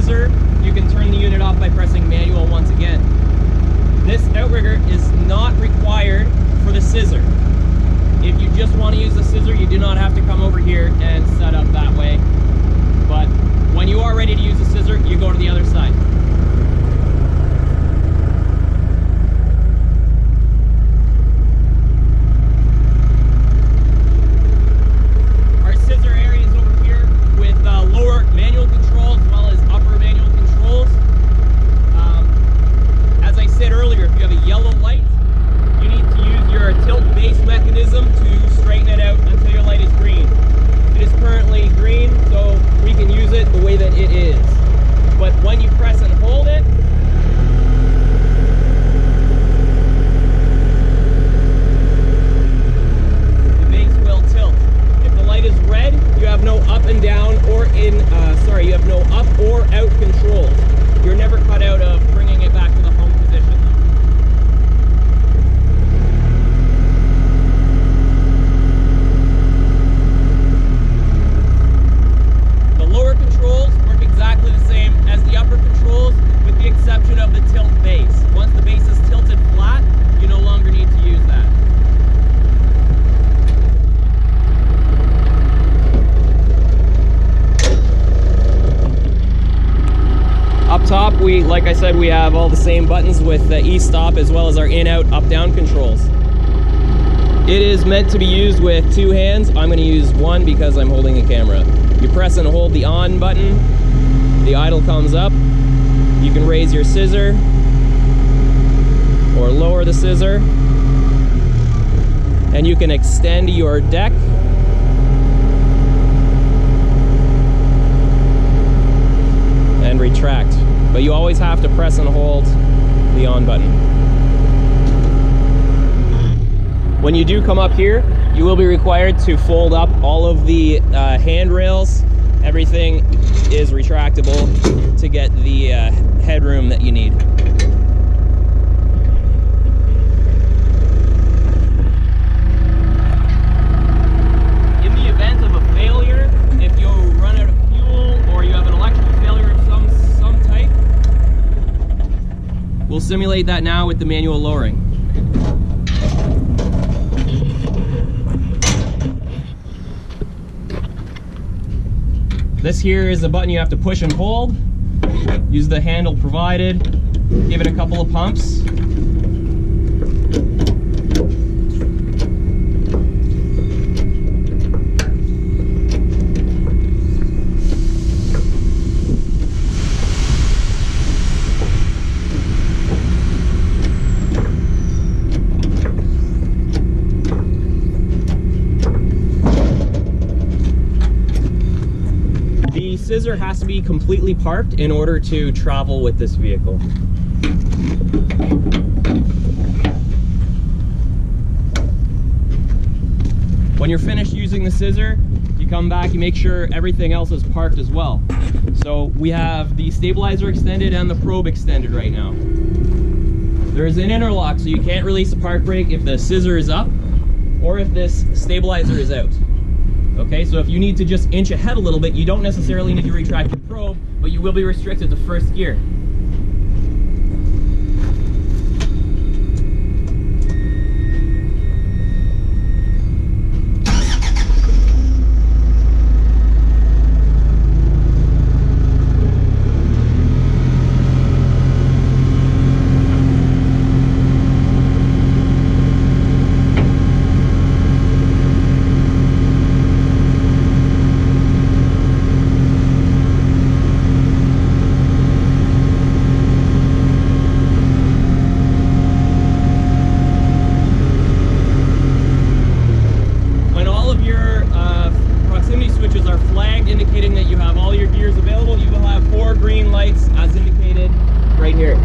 scissor, you can turn the unit off by pressing manual once again. This outrigger is not required for the scissor. If you just want to use the scissor, you do not have to come over here and set up that way. But when you are ready to use the scissor, you go to the other side. Our scissor area is over here with lower manual controls as well as upper manual controls. As I said earlier, if you have a yellow light, you need to use your tilt base mechanism to straighten it out until your light is green. It is currently green, so we can use it the way that it is. But when you press and hold it, the base will tilt. If the light is red, you have no up and down or you have no up or out controls. You're never cut out of bringing it back to the home position. The lower controls work exactly the same as the upper controls, with the exception of the tilt base. Once the base is tilted flat, you no longer need to use that. Up top, like I said, we have all the same buttons with the E-stop as well as our in-out, up-down controls. It is meant to be used with two hands. I'm going to use one because I'm holding a camera. You press and hold the on button, the idle comes up. You can raise your scissor or lower the scissor, and you can extend your deck. And retract, but you always have to press and hold the on button. When you do come up here, you will be required to fold up all of the handrails. Everything is retractable to get the headroom that you need. In the event of a failure, if you run out of fuel or you have an electrical failure of some type, we'll simulate that now with the manual lowering. This here is a button you have to push and hold. Use the handle provided. Give it a couple of pumps. The scissor has to be completely parked in order to travel with this vehicle. When you're finished using the scissor, you come back, you make sure everything else is parked as well. So we have the stabilizer extended and the probe extended right now. There is an interlock, so you can't release the park brake if the scissor is up or if this stabilizer is out. Okay, so if you need to just inch ahead a little bit, you don't necessarily need to retract your probe, but you will be restricted to first gear. Indicating that you have all your gears available, you will have 4 green lights as indicated right here.